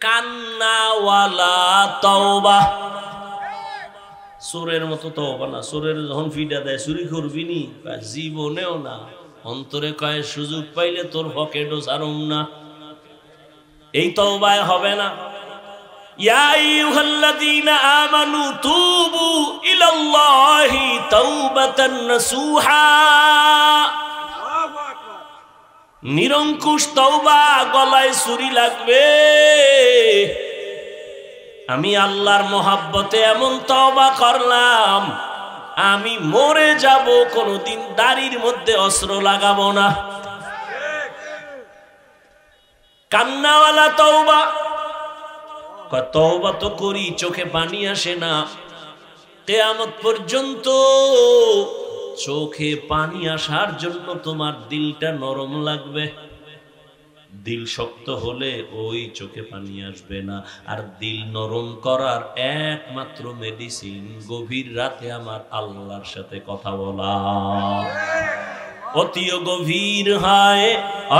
কান্নাওয়ালা তওবা। চোরের মতো তওবা না। চোরের যখন ফিডা দেয় চুরি করবি নি, জীবনেও না। অন্তরে কয় সুযোগ পাইলে তোর পকেটও ছাড়ুম না, এই তওবায় হবে না। ইয়া আইয়ুহাল্লাযীনা আমানু তুবু ইলাল্লাহি তাওবাতান নাসুহা। নিরঙ্কুশ তওবা, গলায় ছুরি লাগবে। আমি আল্লাহর মহাব্বতে এমন তওবা করলাম, আমি মরে যাব কোনদিন দাড়ির মধ্যে অস্ত্র লাগাবো না। কান্নাওয়ালা তওবা। তওবা তো করি, চোখে পানি আসে না। কিয়ামত পর্যন্ত চোখে পানি আসার জন্য তোমার দিলটা নরম লাগবে। দিল শক্ত হলে ওই চোখে পানি আসবে না। আর দিল নরম করার একমাত্র মেডিসিন গভীর রাতে আমার আল্লাহর সাথে কথা বলা। অতি গভীর হয়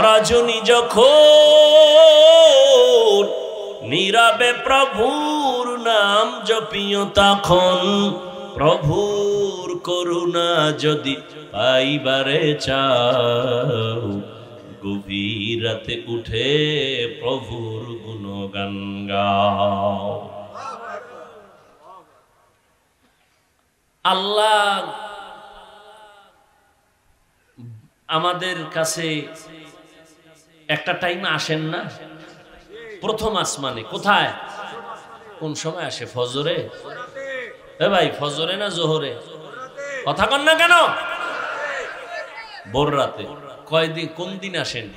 রজনী যখন, নীরবে প্রভুর নাম জপিও তখন। প্রভুর করুণা যদি পাইবারে চাও, গভীর রাতে উঠে প্রভুর গুণগান গাও। আল্লাহ আমাদের কাছে একটা টাইম আসেন না? প্রথম আসমানে। কোথায়? কোন সময় আসে? ফজরে? এ ভাই, ফজরে না জোহরে? কথা কন না কেন? ভোর রাতে। কয়দিন, কোন দিন আসেন?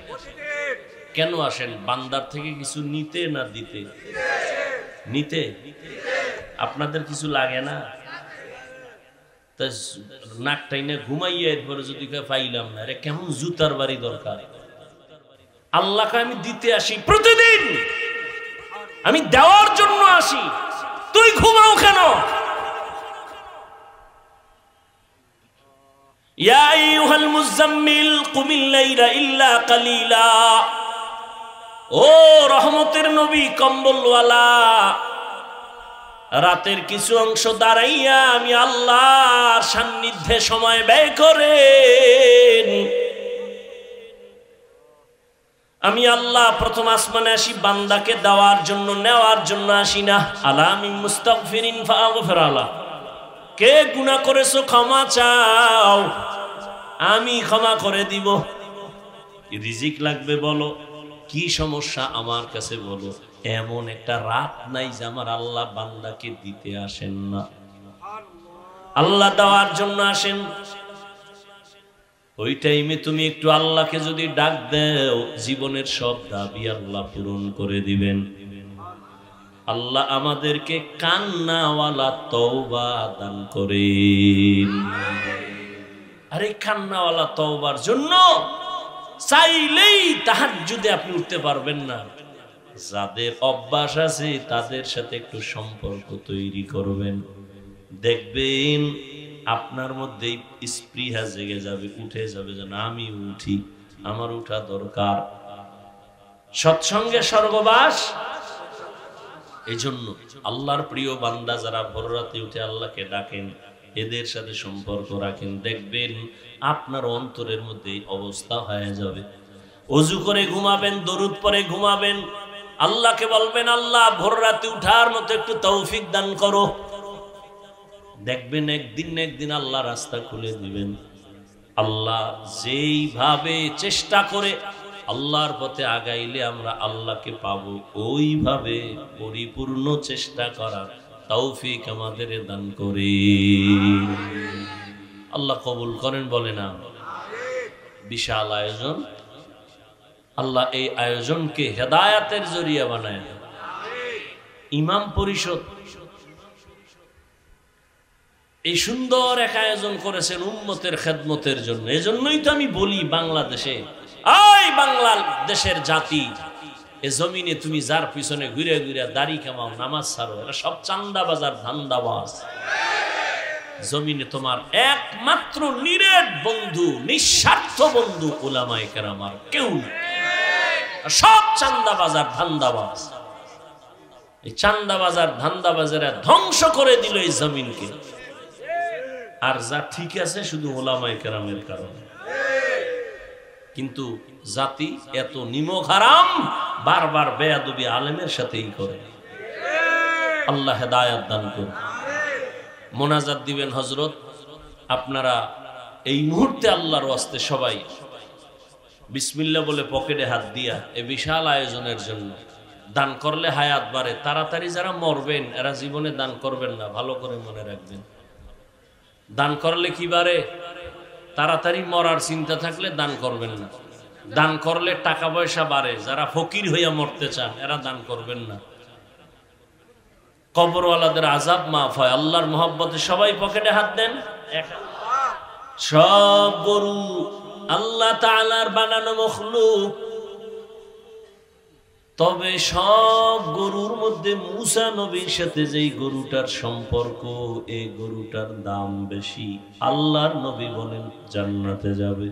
কেন আসেন? বান্দার থেকে কিছু নিতে না দিতে? নিতে। আপনাদের কিছু লাগে না? তা নাক টাইনে ঘুমাইয়া এরপরে যদি পাইলাম না, রে কেমন জুতার বাড়ি দরকার। আল্লাহকে আমি দিতে আসি প্রতিদিন, আমি দেওয়ার জন্য আসি। তুই ঘুমাও কেন? ইয়া আইয়ুহাল মুযাম্মিল কুমিল লাইলা ইল্লা কালিলা। ও রহমতের নবী, কম্বলওয়ালা, রাতের কিছু অংশ দাঁড়াইয়া আমি আল্লাহর সান্নিধ্যে সময় ব্যয় করেন। আমি আল্লাহ প্রথম আসমানে আসি বান্দাকে দেওয়ার জন্য, নেওয়ার জন্য আসি না। আলামি মুস্তাগফিরিন ফাগফির আলা। কে গুনাহ করেছো ক্ষমা চাও, আমি ক্ষমা করে দিব। রিজিক লাগবে বলো, কি সমস্যা আমার কাছে বলো। এমন একটা রাত নাই যে আমার আল্লাহ বান্দাকে দিতে আসেন না। আল্লাহ দেওয়ার জন্য আসেন। ওই টাইমে তুমি একটু আল্লাহকে যদি ডাক দাও, জীবনের সব দাবি আল্লাহ পূরণ করে দিবেন। আল্লাহ আমাদেরকে কান্নাওয়ালা তওবা দান করেন। আরে কান্নাওয়ালা তওবার জন্য চাইলেই তাহাজ্জুদে আপনি উঠতে পারবেন না। যাদের অভ্যাস আছে তাদের সাথে একটু সম্পর্ক তৈরি করবেন, দেখবেন আপনার মধ্যে স্পৃহা জেগে যাবে, উঠে যাবে যে না, আমি উঠি, আমার উঠা দরকার। সৎসঙ্গে স্বর্গবাস। এই জন্য আল্লাহর প্রিয় বান্দা যারা ভোর রাতে উঠে আল্লাহকে ডাকেন, এদের সাথে সম্পর্ক রাখেন, দেখবেন আপনার অন্তরের মধ্যে অবস্থা হয়ে যাবে। ওযু করে ঘুমাবেন, দরুদ পড়ে ঘুমাবেন, আল্লাহকে বলবেন আল্লাহ ভোর রাতে উঠার মতো একটু তৌফিক দান করো। দেখবেন একদিন না একদিন আল্লাহ রাস্তা খুলে দিবেন। আল্লাহ যেইভাবে চেষ্টা করে আল্লাহর পথে আগাইলে আমরা আল্লাহকে পাবো, ওইভাবে পরিপূর্ণ চেষ্টা করার তৌফিক আমাদের দান করে। আল্লাহ কবুল করেন, বলে না। বিশাল আয়োজন। আল্লাহ এই আয়োজনকে হেদায়াতের জরিয়া বানায়। ইমাম পরিষদ এই সুন্দর এক আয়োজন করেছেন উম্মতের খেদমতের জন্য। এজন্যই তো আমি বলি বাংলাদেশে, এই বাংলাদেশের জাতি, এ জমিনে তুমি যার পিছনে ঘুরে ঘুরে দাড়ি কামাও, নামাজ ছাড়ো, এরা সব চান্দাবাজ আর ধান্দাবাজ। জমিনে তোমার একমাত্র নিরেট বন্ধু, নিঃস্বার্থ বন্ধু উলামায়ে কেরাম, আর কেউ না। সব চান্দাবাজ আর ধান্দাবাজ। এই চান্দা বাজার ধান্দা বাজারে ধ্বংস করে দিল এই জমিনকে। আর যা ঠিক আছে শুধু ওলামায়ে কেরামের কারণে। কিন্তু জাতি এত নিমক হারাম, বারবার বেয়াদবি আলেমের সাথেই করে। আল্লাহ হেদায়েত দান করুন। মোনাজাত দিবেন হযরত, আপনারা এই মুহূর্তে আল্লাহর ওয়াস্তে সবাই বিসমিল্লাহ বলে পকেটে হাত দিয়া এই বিশাল আয়োজনের জন্য দান করলে হায়াত বাড়ে। তাড়াতাড়ি যারা মরবেন এরা জীবনে দান করবেন না, ভালো করে মনে রাখবেন। দান করলে কি বাড়ে? তাড়াতাড়ি মরার চিন্তা থাকলে দান করবেন না। দান করলে টাকা পয়সা বাড়ে। যারা ফকির হইয়া মরতে চান এরা দান করবেন না। কবরওয়ালাদের আযাব মাফ হয় আল্লাহর মহব্বতে। সবাই পকেটে হাত দেন। সব গরু আল্লাহ তাআলার বানানো মখলুক, তবে সব গরুর মধ্যে মুসা নবীর সাথে যেই গরুটার সম্পর্ক, এই গরুটার দাম বেশি। আল্লাহর নবী বলেন জান্নাতে যাবে।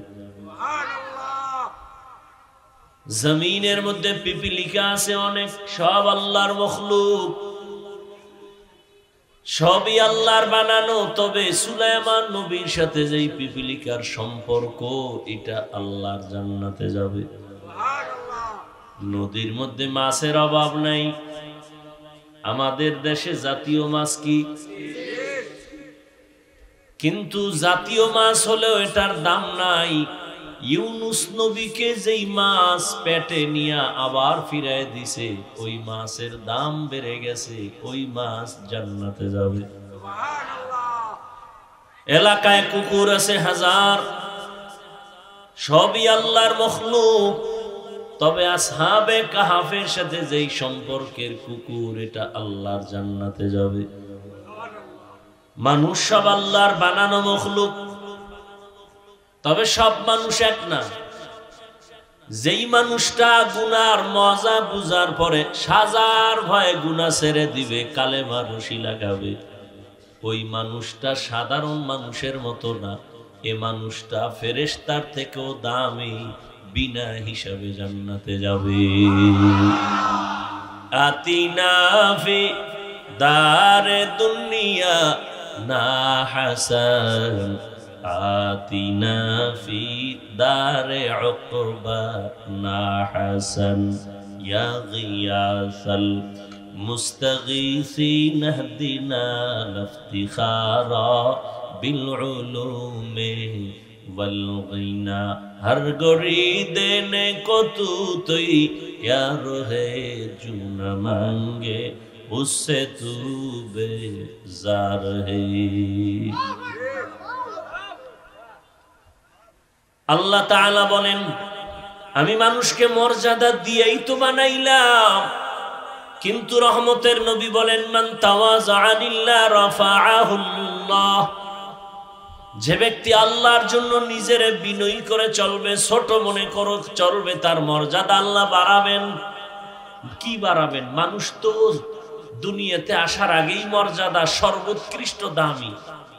জমিনের মধ্যে পিপিলিকা আছে অনেক, সব আল্লাহর মখলুক, সবই আল্লাহর বানানো, তবে সুলাইমান নবীর সাথে যেই পিপিলিকার সম্পর্ক, এটা আল্লাহর জান্নাতে যাবে। নদীর মধ্যে মাছের অভাব নাই। আমাদের দেশে জাতীয় মাছ কি? কিন্তু জাতীয় মাছ হলেও এটার দাম নাই। ইউনুস নবীকে যেই মাছ পেটে নিয়ে আবার ফিরায় দিছে, ওই মাছের দাম বেড়ে গেছে, ওই মাছ জান্নাতে যাবে। এলাকায় কুকুর আছে হাজার, সবই আল্লাহর মখলুক, তবে আসহাবে কাহাফের সাথে যেই সম্পর্কের কুকুর, এটা আল্লাহর জান্নাতে যাবে। মানুষ সব আল্লাহর বানানো মখলুক, তবে সব মানুষ এক না। যেই মানুষটা গুনার মজা বুঝার পরে সাজার ভয়ে গুনাহ ছেড়ে দিবে, কালেমার রশি লাগাবে, ওই মানুষটা সাধারণ মানুষের মতো না। এ মানুষটা ফেরেশতার থেকেও দামি, বিনা হিসাবে জান্নাতে যাবে। আতিনা ফি দারে দুনিয়া না হাসান, আতিনা ফি দারে উকবা না হাসান, ইয়া গিয়াসাল মুস্তাগীসিন হদিনা লফতিখারা বিল উলুমে वल गीना हर गोरी देने को तू तो यार है जो न मांगे उससे तू बेजार है। আল্লাহ তাআলা বলেন আমি মানুষকে মর্যাদা দিয়েই তো বানাইলাম, কিন্তু রহমতের নবী বলেন মান তাওয়াযা লিল্লাহ রাফাআহুল্লাহ। যে ব্যক্তি আল্লাহর জন্য নিজের বিনয়ী করে চলবে, ছোট মনে করে চলবে, তার মর্যাদা আল্লাহ বাড়াবেন। কি বাড়াবেন? মানুষ তো দুনিয়াতে আসার আগেই মর্যাদা সর্বোৎকৃষ্ট দামি,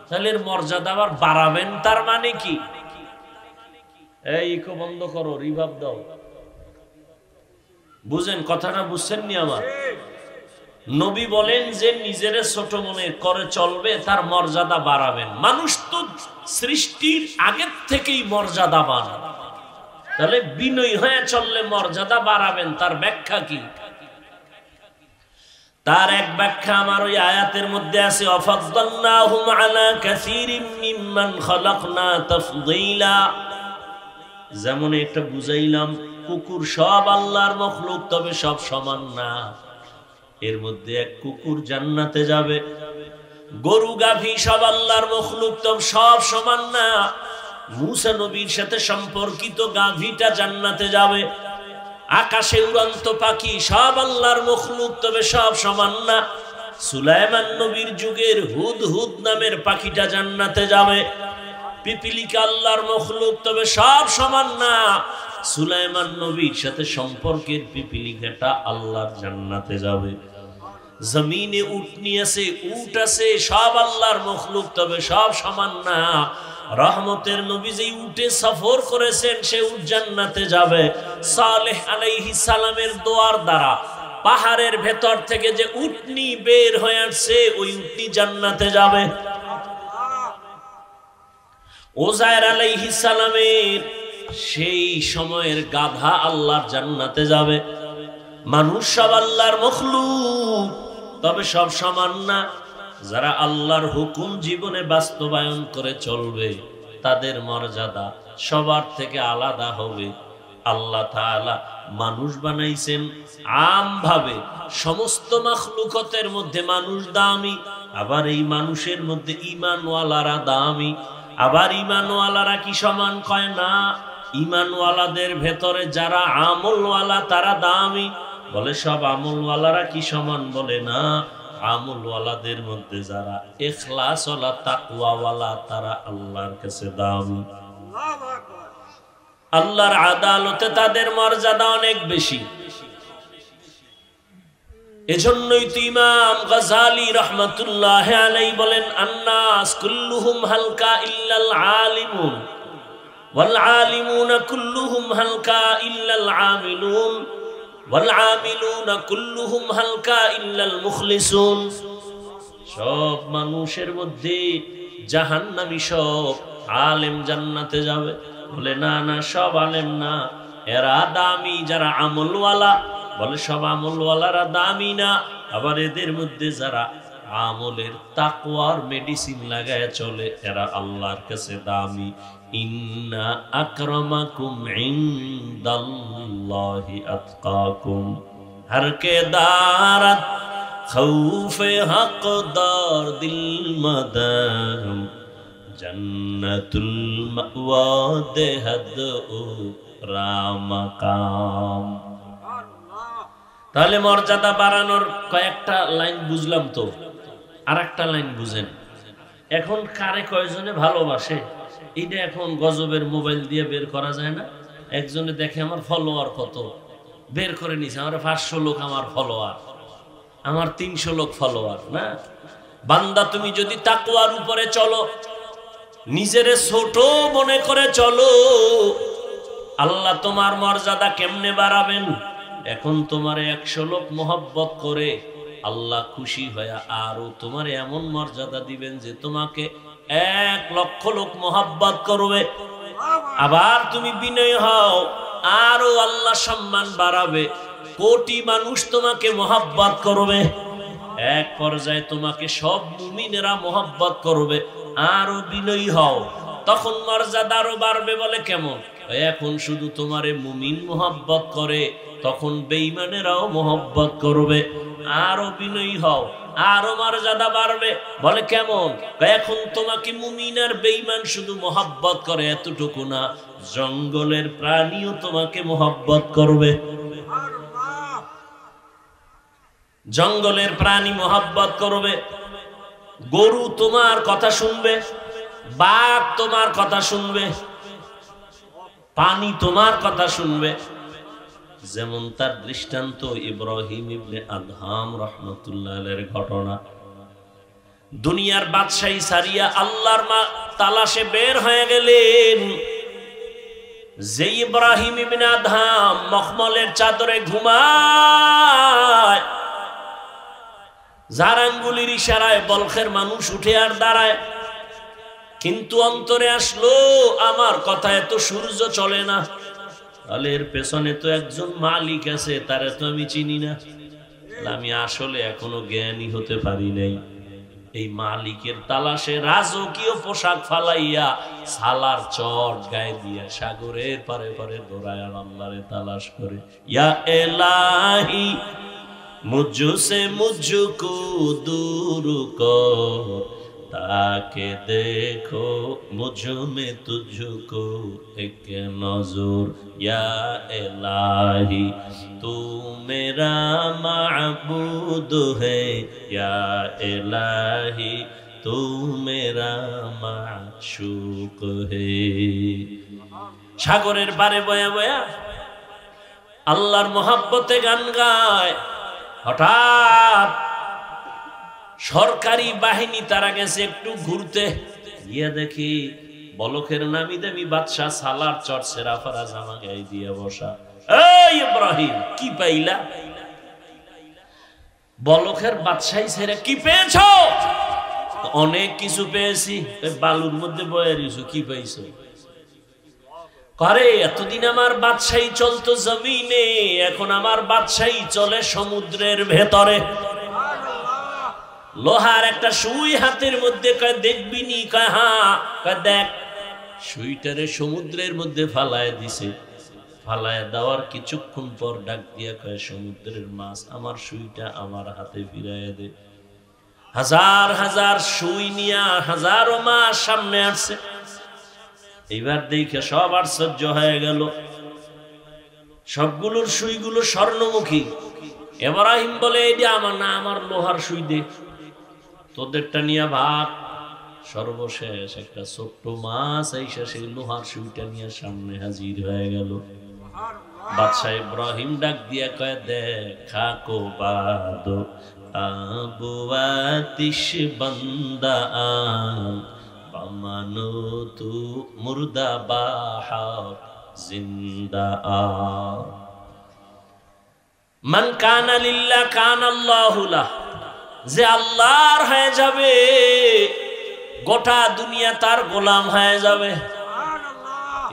তাহলে এর মর্যাদা আবার বাড়াবেন, তার মানে কি? এই ইকো বন্ধ করো, রিভাব দাও। বুঝেন কথাটা? বুঝছেন নি আমার? নবী বলেন যে নিজের ছোট মনে করে চলবে, তার মর্যাদা বাড়াবেন। মানুষ তো সৃষ্টির আগের থেকেই মর্যাদাবান, তাহলে বিনয়ী হয়ে চললে মর্যাদা বাড়াবেন, তার ব্যাখ্যা কি? তার এক ব্যাখ্যা আমার ওই আয়াতের মধ্যে আছে, আফাদদালনাহুম আলা কাসীরিম মিম্মান খালাকনা তাফদীলা। যেমন একটা বুঝাইলাম, কুকুর সব আল্লাহর মখলুক, তবে সব সমান না। এর মধ্যে এক কুকুর জান্নাতে যাবে। গরু গাভী সব আল্লাহর মখলুক, তবে সব সমান না। মুসা নবীর সাথে সম্পর্কিত গাভীটা জান্নাতে যাবে। আকাশে উড়ন্ত পাখি সব আল্লাহর মখলুক, তবে সব সমান না। সুলাইমান নবীর যুগের হুদহুদ নামের পাখিটা জান্নাতে যাবে। পিপিলিকা আল্লাহর মখলুক, তবে সব সমান না। সুলাইমান নবীর সাথে সম্পর্কের পিপিলিকাটা আল্লাহর জান্নাতে যাবে। জমিনে উটনি আছে, উট আছে, সব আল্লাহর মখলুক, তবে সব সমান না। রহমতের নবী যেই উটে সফর করেছেন, সে উট জান্নাতে যাবে। সালেহ আলাইহিস সালামের দোয়ার দ্বারা পাহাড়ের ভেতর থেকে যে উটনি বের হয়ে আসছে ওই উটনি জান্নাতে যাবে। ওজায়ের আলাইহিস সালামের সেই সময়ের গাধা আল্লাহর জান্নাতে যাবে। মানুষ সব আল্লাহর মখলুক, তবে সব সমান না। যারা আল্লাহর হুকুম জীবনে বাস্তবায়ন করে চলবে তাদের মর্যাদা সবার থেকে আলাদা হবে। আল্লাহ তাআলা মানুষ বানাইছেন আমভাবে, সমস্ত মাখলুকতের মধ্যে মানুষ দামি, আবার এই মানুষের মধ্যে ঈমানওয়ালারা দামি। আবার ঈমানওয়ালারা কি সমান? কয় না। ঈমানওয়ালাদের ভেতরে যারা আমলওয়ালা তারা দামি। বলে সব আমলওয়ালারা কি সমান? বলে না। আমলওয়ালাদের মধ্যে যারা ইখলাসওয়ালা তাকওয়াওয়ালা তারা আল্লাহর কাছে দামি। আল্লাহর আদালতে তাদের মর্যাদা অনেক বেশি। এজন্যই তো ইমাম গাযালী রাহমাতুল্লাহ আলাইহি বলেন, আন্নাস কুল্লুহুম হালকা ইল্লাল আলিমুন ওয়াল আলিমুনা কুল্লুহুম হালকা ইল্লাল আমিলুন ওয়াল আমিলুনা কুল্লুহুম হালকা ইল্লাল মুখলিসুন। সব মানুষের মধ্যে জাহান্নামী, সব আলেম জান্নাতে যাবে। বলে না না, সব আলেম না, এরা দামি যারা আমলওয়ালা। বলে সব আমলওয়ালারা দামি না, আবার এদের মধ্যে যারা আমলের তাকওয়ার মেডিসিন লাগায় চলে এরা আল্লাহর কাছে দামি। ইন্না আকরামাকুম ইনদাল্লাহি আতকাকুম, হর কে দারত খৌফে হকদার দিল মদম, জান্নাতুল মাওয়া দেহদ ও রামাকাম। তাহলে মর্যাদা বাড়ানোর কয়েকটা লাইন বুঝলাম, তো আর একটা লাইন বুঝেন। এখন কারে কয়জনে ভালোবাসে এটা এখন গজবের মোবাইল দিয়ে বের করা যায় না। একজনে দেখে আমার ফলোয়ার কত, বের করে নিছে আমার 500 লোক আমার ফলোয়ার, আমার 300 লোক ফলোয়ার। না বান্দা, তুমি যদি তাকওয়ার উপরে চলো, নিজেরে ছোট মনে করে চলো, আল্লাহ তোমার মর্যাদা কেমনে বাড়াবেন? এখন তোমারে 100 লোক মহব্বত করে আল্লাহ খুশি হয়ে আরো তোমার এমন মর্যাদা দিবেন যে তোমাকে 1 লক্ষ লোক মহব্বত করবে। আবার তুমি বিনয় হও, আরো আল্লাহ সম্মান বাড়াবে, কোটি মানুষ তোমাকে মহব্বত করবে। এক পর্যায়ে তোমাকে সব মুমিনেরা মহব্বত করবে। আরো বিনয়ী হও, তখন মর্যাদা আরো বাড়বে। বলে কেমন? এখন শুধু তোমারে মুমিন মহব্বত করে, তখন বেঈমানেরাও মহব্বত করবে। আরো বিনয়ী হও, আরো মর্যাদা বাড়বে। বলে কেমন? এখন তোমাকে মুমিন আর বেঈমান শুধু মহব্বত করে এতটুকু না, জঙ্গলের প্রাণীও তোমাকে মহব্বত করবে। জঙ্গলের প্রাণী মহব্বত করবে। গরু তোমার কথা শুনবে, বাঘ তোমার কথা শুনবে, পানি তোমার কথা শুনবে। যেমন তার দৃষ্টান্ত ইব্রাহিম ইবনে আদহাম রাহমাতুল্লাহ আলাইহির ঘটনা। দুনিয়ার বাদশাহী সারিয়া আল্লাহর তালাশে বের হয়ে গেলেন। যে ইব্রাহিম ইবনে আদহাম মখমলের চাদরে ঘুমায়, যার আঙ্গুলির ইশারায় বলখের মানুষ উঠে আর দাঁড়ায়, কিন্তু অন্তরে আসলো আমার কথা এত সূর্য চলে না, তাহলে এর পেছনে তো একজন মালিক আছে, তারে তো আমি চিনি না, আমি আসলে এখনো জ্ঞানী হতে পারি নাই। এই মালিকের তালাশে রাজকীয় পোশাক ফালাইয়া সালার চট গায়ে দিয়া সাগরের পারে পারে দৌড়ায় আর আল্লাহরে তালাশ করে। ইয়া এলাহি মুঝসে মুঝকো দূর কর, তাকে দেখো মুঝ মে তুঝকো এক নজর। ইয়া এলাহি তু মেরা মাবুদ है, या इलाही तू मेरा माशूक है। সাগরের পারে বয়া বয়া আল্লাহর মহব্বতে গান গায়। হঠাৎ সরকারি বাহিনী তারা গেছে একটু ঘুরতে, গিয়ে দেখি বলখের নামি দামি বাদশাহ সালার চট সেরা ফারা জামা গায়ে দিয়ে বসা। এই ইব্রাহিম, কি পাইলা? বলখের বাদশাহী ছেড়ে কি পেয়েছো? অনেক কিছু পেয়েছি। বালুর মধ্যে বয়ে রইছো, কি পাইছো? করে এতদিন আমার বাদশাহী চলতো জমিনে, এখন আমার বাদশাহী চলে সমুদ্রের ভেতরে। লোহার একটা সুই হাতের মধ্যে, কয় দেখবি নি? কয় হ্যাঁ। কয় দেখ। সুইটারে সমুদ্রের মধ্যে ফালায় দিছে। ফালায় দেওয়ার কিছুক্ষণ পর ডাক দিয়া কয়, সমুদ্রের মাছ, আমার সুইটা আমার হাতে ফিরাইয়া দে। হাজার হাজার সুই নিয়া হাজারো মাছ সামনে আসছে। এইবার দেখে সব আশ্চর্য হয়ে গেল। সবগুলোর সুইগুলো স্বর্ণমুখী। ইব্রাহিম বলে, এইটা আমার না, আমার লোহার সুই দে, তোদেরটা নিয়ে ভাগ। সর্বশেষ একটা ছোট্ট মাছ আইসা সেই লোহার সুইটা নিয়ে সামনে হাজির হয়ে গেল। বাদশাহ ইব্রাহিম ডাক দিয়া কয়, দেখা কো বাদো আবু আতিশ বান্দা বামানো তু মুর্দা বাহা জিন্দা মান কানা লিল্লাহ কানা আল্লাহু লাহ। যে আল্লাহর হয়ে যাবে, গোটা দুনিয়া তার গোলাম হয়ে যাবে।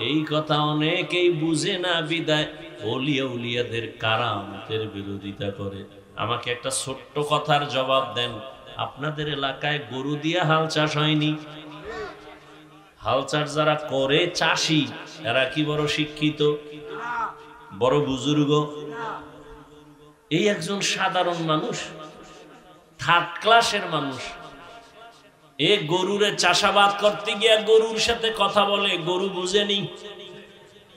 এই কথা অনেকেই বুঝে না, বিদায় ওলিয়া উলিয়াদের কারামতের বিরোধিতা করে। আমাকে একটা ছোট্ট কথার জবাব দেন, আপনাদের এলাকায় গরু দিয়া হাল চাষ হয়নি? হাল চাষ যারা করে চাষি, এরা কি বড় শিক্ষিত, বড় বুজুর্গ? এই একজন সাধারণ মানুষ, থার্ড ক্লাসের মানুষ, এ গরুরে চাষাবাদ করতে গিয়া গরুর সাথে কথা বলে, গরু বুঝেনি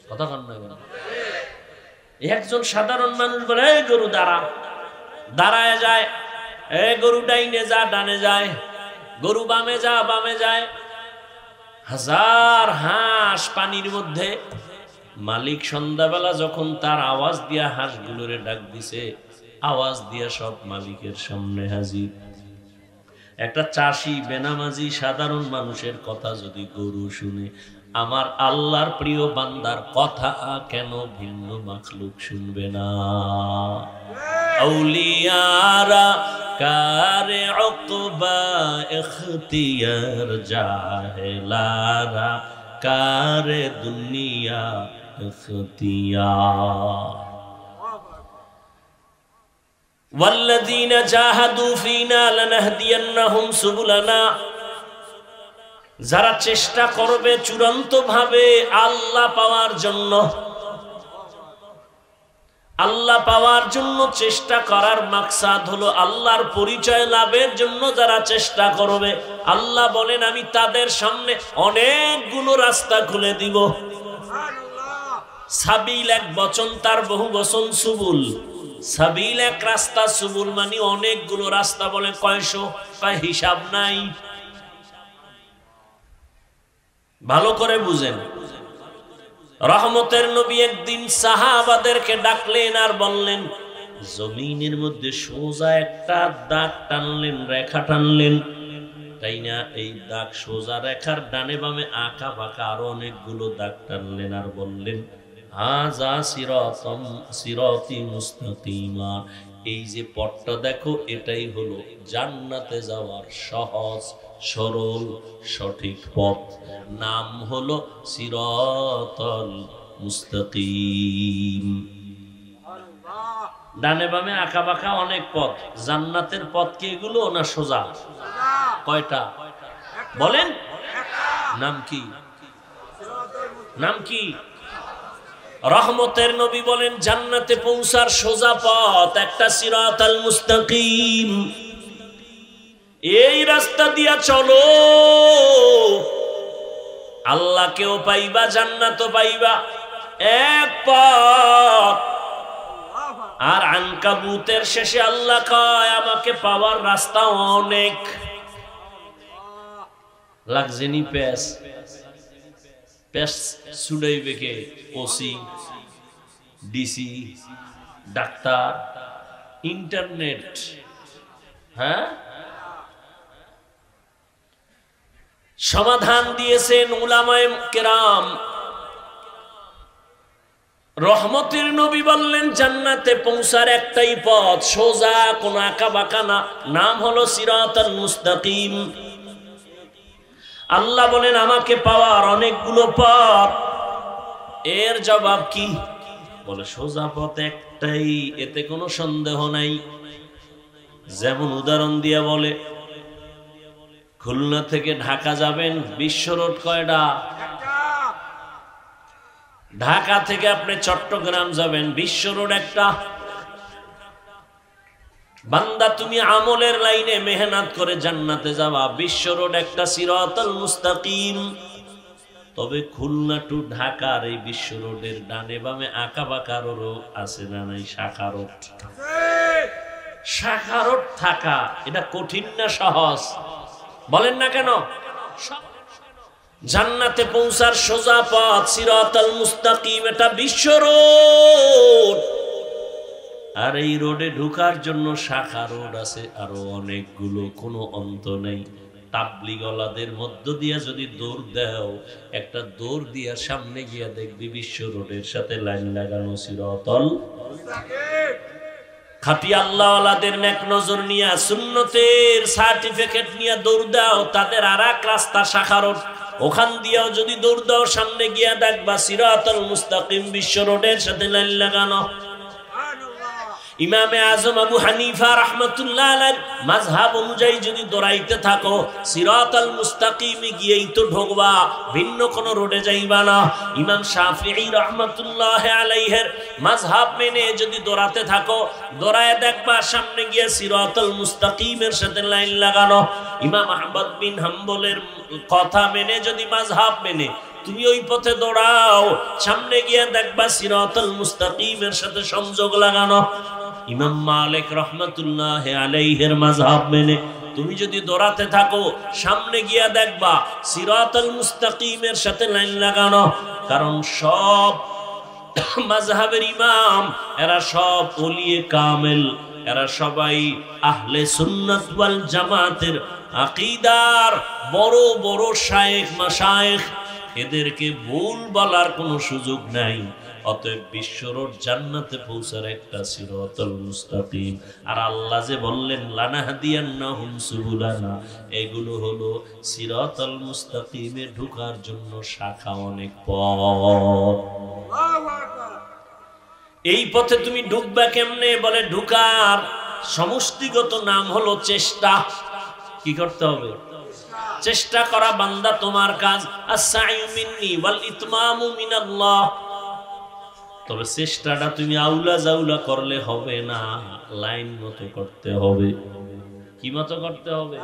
কথা। একজন সাধারণ মানুষ বলে, এই গরু দাঁড়া, দাঁড়ায় যায়। এ গরু ডাইনে যা, ডানে যায়। গরু বামে যা, বামে যায়। হাজার হাঁস পানির মধ্যে। মালিক সন্ধ্যাবেলা যখন তার আওয়াজ দিয়া হাঁসগুলোরে ডাক দিছে, আওয়াজ দিয়া সব মালিকের সামনে হাজির। একটা চাষি, বেনামাজি সাধারণ মানুষের কথা যদি গরু শুনে, আমার আল্লাহর প্রিয় বান্দার কথা কেন ভিন্ন মাখলুক শুনবে না? আউলিয়ারা কারে উকবা ইখতিয়ার, জাহেলারা কারে দুনিয়া ইখতিয়ার। ওয়াল্লাযীনা জাহাদু ফীনা লানাহদিয়ান্নাহুম সুবুলানা। যারা চেষ্টা করবে চূড়ান্ত ভাবে আল্লাহ পাওয়ার জন্য, আল্লাহ পাওয়ার জন্য চেষ্টা করার মাকসাদ হলো আল্লাহর পরিচয় লাভের জন্য যারা চেষ্টা করবে, আল্লাহ বলেন আমি তাদের সামনে অনেকগুলো রাস্তা খুলে দিব। সাবিল এক বচন, তার বহু বচন সুবুল। সাবিল এক রাস্তা, সুবুল মানে অনেকগুলো রাস্তা। বলে কয়শো? কয় হিসাব নাই। ভালো করে বুঝেন। রহমতের নবী একদিন সাহাবাদেরকে ডাকলেন আর বললেন, জমিনের মধ্যে সোজা একটা দাগ টানলেন, রেখা টানলেন, তাই না? এই দাগ সোজা রেখার ডানে বামে আঁকা বাঁকা আরো অনেকগুলো দাগ টানলেন আর বললেন, হাযা সিরাতি মুস্তাকিমা। এই যে পথটা দেখো, এটাই হলো জান্নাতে যাওয়ার সহজ সরল সঠিক পথ। নাম হলো সিরাতাল মুস্তাকিম। ডানে বামে আঁকা বাঁকা অনেক পথ। জান্নাতের পথ কি এগুলো না সোজা? কয়টা বলেন? নাম কি? নাম কি? রহমতের নবী বলেন, জান্নাতে পৌঁছার সোজা পথ একটা সিরাতাল মুস্তাকিম। এই রাস্তা দিয়া চলো, আল্লাহকেও পাইবা, জান্নাতও পাইবা। এক পথ। আর আনকাবুতের শেষে আল্লাহ কয়, আমাকে পাওয়ার রাস্তা অনেক। লাগজেনি পেস পেস ছুড়াইবে কে? OC, DC, doctor, internet. হ্যাঁ, সমাধান দিয়েছেন উলামায়ে কেরাম। রহমতের নবী বললেন জান্নাতে পৌঁছার একটাই পথ, সোজা, কোনো আঁকা বাঁকা না, নাম হলো সিরাতাল মুস্তাকিম। আল্লাহ বলেন আমাকে পাওয়ার অনেকগুলো পথ। এর জবাব কি? বলে সোজা পথ একটাই, এতে কোনো সন্দেহ নাই। যেমন উদাহরণ দিয়া বলে, খুলনা থেকে ঢাকা যাবেন, বিশ্ব রোড কয়টা? ঢাকা থেকে আপনি চট্টগ্রাম যাবেন, বিশ্ব রোড একটা। বান্দা তুমি আমলের লাইনে মেহনত করে জান্নাতে যাবা, বিশ্ব রোড একটা, সিরাতাল মুস্তাকিম। তবে খুলনা টু ঢাকার এই বিশ্ব রোডের ডানে বামে আঁকা বাঁকা রোড আছে না নাই? শাখা রোড। শাখা রোড থাকা এটা কঠিন না সহজ? বলেন না কেন? জান্নাতে পৌঁছার সোজা পথ সিরাতাল মুস্তাকিম, এটা বিশ্ব রোড। আর এই রোডে ঢোকার জন্য শাখা রোড আছে আরো অনেকগুলো, কোনো অন্ত নেই। তাবলিগওয়ালাদের মধ্য দিয়া যদি দৌড় দাও, একটা দৌড় দিয়া সামনে গিয়া দেখবি বিশ্ব রোডের সাথে লাইন লাগানো সিরাতাল মুস্তাকিম। খাঁটি আল্লাহওয়ালাদের নেক নজর নিয়া, সুন্নতের সার্টিফিকেট নিয়ে দৌড় দাও, তাদের আর এক রাস্তা শাখা রোড, ওখান দিয়েও যদি দৌড় দাও সামনে গিয়া দেখবা সিরাতাল মুস্তাকিম বিশ্ব রোডের সাথে লাইন লাগানো। ইমামে আজম আবু হানিফা রাহমাতুল্লাহ আলাইহির মাযহাব অনুযায়ী যদি দৌড়াইতে থাকো, সিরাতাল মুস্তাকিমে গিয়েই তো ঢোকবা, ভিন্ন কোন রোডে যাইবা না। ইমাম শাফিঈ রাহমাতুল্লাহ আলাইহির মাযহাব মেনে যদি দৌড়াতে থাকো, দৌড়ায় দেখবা সামনে গিয়ে সিরাতাল মুস্তাকিমের সাথে লাইন লাগানো। ইমাম আহমদ বিন হাম্বলের কথা মেনে যদি, মাযহাব মেনে তুমি ওই পথে দৌড়াও, সামনে গিয়ে দেখবা সিরাতাল মুস্তাকিমের সাথে সংযোগ লাগানো। ইমাম মালিক রহমাতুল্লাহ আলাইহির মাযহাব মেনে তুমি যদি দৌড়াতে থাকো, সামনে গিয়া দেখবা সিরাতাল মুস্তাকিমের সাথে লাইন লাগানো। কারণ সব মাযহাবের ইমাম এরা সব ওলিয়ে কামেল, এরা সবাই আহলে সুন্নাত ওয়াল জামাতের আকীদার বড় বড় শায়েখ মাশায়েখ, এদেরকে ভুল বলার কোনো সুযোগ নাই। অতএব বিশ্ব রোড জান্নাতে পৌঁছার একটা সিরাতাল মুস্তাকিম। আর আল্লাহ যে বললেন লানাহদিয়ান্নাহুম সুবুলানা, এগুলো হলো সিরাতাল মুস্তাকিমে ঢোকার জন্য শাখা অনেক পথ। এই পথে তুমি ঢুকবা কেমনে? বলে ঢুকার সমষ্টিগত নাম হলো চেষ্টা। কি করতে হবে? চেষ্টা করা বান্দা তোমার কাজ। আস-সা'য়ু মিন্নি ওয়াল ইতমামু মিনাল্লাহ। তবে চেষ্টাটা তুমি আউলা জাউলা করলে হবে না, লাইন মতো করতে হবে। কি মতো করতে হবে?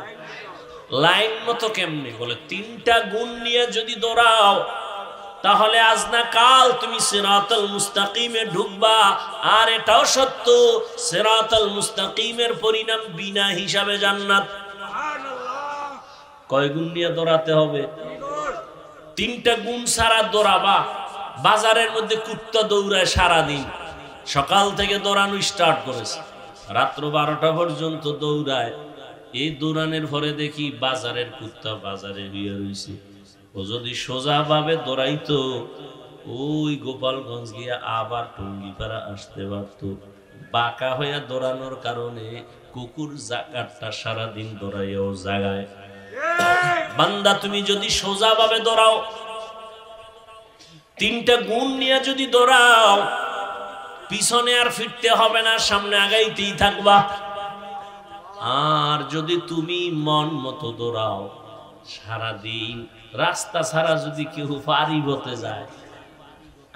লাইন মতো কেমনে? বলে তিনটা গুণ নিয়ে যদি দৌড়াও, তাহলে আজ না কাল তুমি সিরাতাল মুস্তাকিমে ঢুকবা। আর এটাও সত্য, সিরাতাল মুস্তাকিমের পরিণাম বিনা হিসাবে জান্নাত। কয় গুণ নিয়ে দৌড়াতে হবে? তিনটা গুণ ছাড়া দৌড়াবা। বাজারের মধ্যে কুত্তা দৌড়ায় সারাদিন, সকাল থেকে দৌড়ানো স্টার্ট করেছে, রাত্র 12টা পর্যন্ত দৌড়ায়। এই দৌড়ানোর পরে দেখি বাজারের কুত্তা বাজারে হইয়া রইছে। ও যদি সোজা ভাবে দৌড়াইতো, ওই গোপালগঞ্জ গিয়া আবার টঙ্গিপাড়া আসতে পারত। বাঁকা হইয়া দৌড়ানোর কারণে কুকুর জাকারটা সারাদিন দৌড়াইয়াও জাগায়। বান্দা তুমি যদি সোজা ভাবে দৌড়াও, তিনটা গুণ নিয়ে যদি দৌড়াও, পিছনে আর ফিরতে হবে না, সামনে আগাইতেই থাকবা। আর যদি তুমি মন মতো দৌড়াও, সারাদিন রাস্তা ছাড়া যদি কেউ পারি বতে যায়,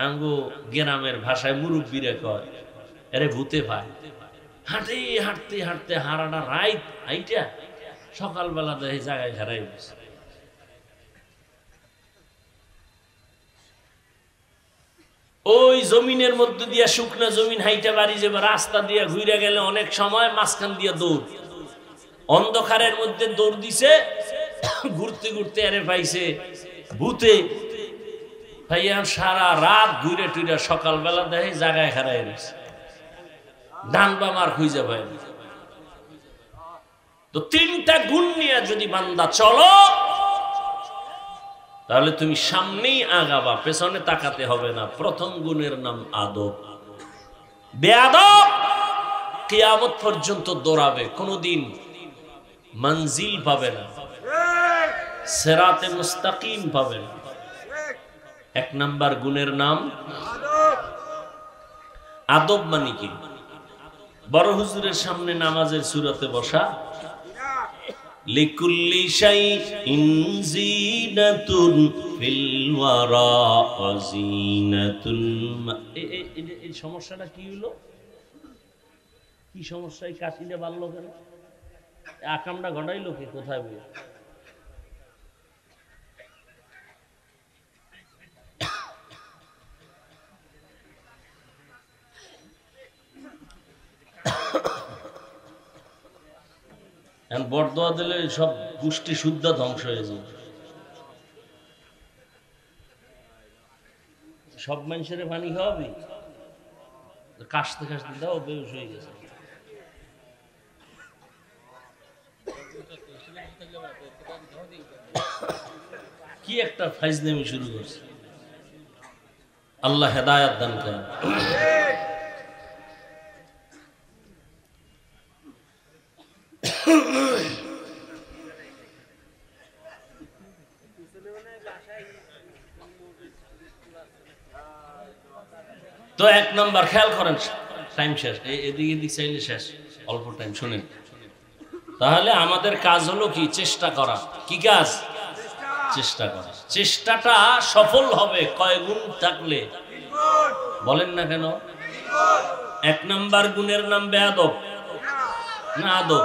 আঙ্গো গ্রামের ভাষায় মুরব্বীরা কয়, আরে ভূতে ভাই, হাঁটে হাঁটতে হাঁটতে হারানা রাইত হাইটা সকালবেলা দেখে জায়গায় হারাই বসে। ওই জমিনের মধ্যে দিয়া, শুকনা জমিন হাইটা বাড়ি যাবে, রাস্তা দিয়া ঘুরে গেলে অনেক সময় মাঝখান দিয়া দৌড়, অন্ধকারের মধ্যে দৌড় দিছে, ঘুরতে ঘুরতে আরে পাইছে ভূতে। ভাইয়া সারা রাত ঘুরে টুরে সকালবেলা দেখে জায়গায় হারাই গেছে, ডান বাম আর খুঁজে পায় না। তো তিনটা গুণ নিয়ে যদি বান্দা চলো, তাহলে তুমি সামনেই আগাবা, পেছনে তাকাতে হবে না। প্রথম গুণের নাম আদব। বেয়াদব কিয়ামত পর্যন্ত দৌড়াবে, কোনোদিন মঞ্জিল পাবে না, সিরাতে মুস্তাকিম পাবে না। এক নাম্বার গুণের নাম আদব। মানে কি? বড় হুজুরের সামনে নামাজের সূরাতে বসা, লিকুল্লি শাইইন জিনাতুন ফিল ওয়ারা ওয়া জিনাতুল। এই সমস্যাটা কি হলো? কি সমস্যা? এই কাশিটা বাড়লো কেন? আকামটা ঘটাইলো কে? কোথায় বই? বরদোয়া দিলে সব গোষ্ঠী শুদ্ধ ধ্বংস হয়ে যায়। সব মানুষের পানি খাওয়াবি? কাশতে কাশতে দাও, বেউস হয়ে গেছে। কি একটা ফাইজলামি শুরু করছে। আল্লাহ হেদায়েত দান করেন। তো এক নাম্বার খেয়াল করেন, টাইম শেষ, এদিকে দিক চাইলে শেষ, অল্প টাইম শুনেন। তাহলে আমাদের কাজ হলো কি? চেষ্টা করা। কি কাজ? চেষ্টা করা। চেষ্টাটা সফল হবে কয় গুণ থাকলে? বলেন না কেন? এক নাম্বার গুণের নাম বেয়াদব না আদব।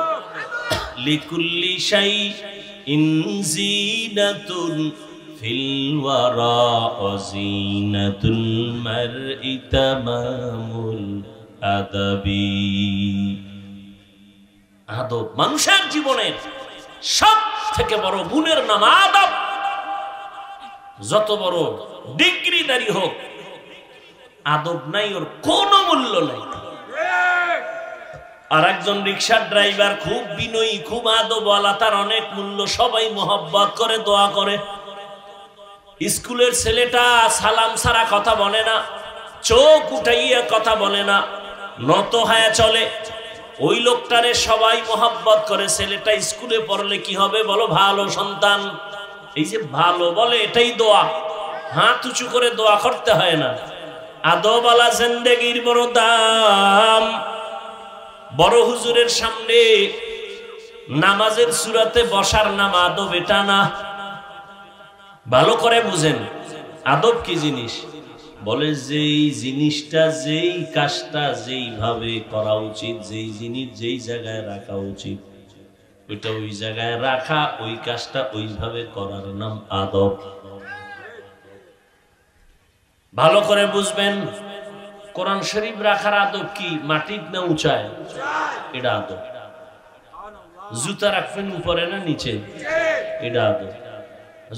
লিকুল্লি শাইইন জিনাতুন ফিল ওয়ারা ওয়া জিনাতুল মারই তামামুল আদাবি। আদব মানুষের জীবনের সব থেকে বড় গুণের নাম আদব। যত বড় ডিগ্রিধারী হোক, আদব নাই ওর কোনো মূল্য নাই। আর একজন রিকশার ড্রাইভার খুব বিনয়ী, খুব আদবওয়ালা, তার অনেক মূল্য, সবাই মোহাব্বত করে, দোয়া করে। স্কুলের ছেলেটা সালাম ছাড়া কথা বলে না, চোখ উঠাইয়া কথা বলে না, নত হয়ে চলে। ওই লোকটারে সবাই মোহাব্বত করে। ছেলেটা স্কুলে পড়লে কি হবে বলো? ভালো সন্তান। এই যে ভালো বলে, এটাই দোয়া। হাত উঁচু করে দোয়া করতে হয় না। আদবওয়ালা জিন্দেগির বড় দাম। বড় হুজুরের সামনে নামাজের সূরাতে বসার নাম আদব, এটা না। ভালো করে বুঝেন আদব কি জিনিস। বলে যেই জিনিসটা, যেই কাজটা যেইভাবে করা উচিত, যেই জিনিস যেই জায়গায় রাখা উচিত, ওইটা ওই জায়গায় রাখা, ওই কাজটা ওইভাবে করার নাম আদব। ভালো করে বুঝবেন। কোরআন শরীফ রাখার আদব কি? মাটির না উঁচায়? এটা আদব। জুতা রাখবেন উপরে না নিচে? এটা আদব।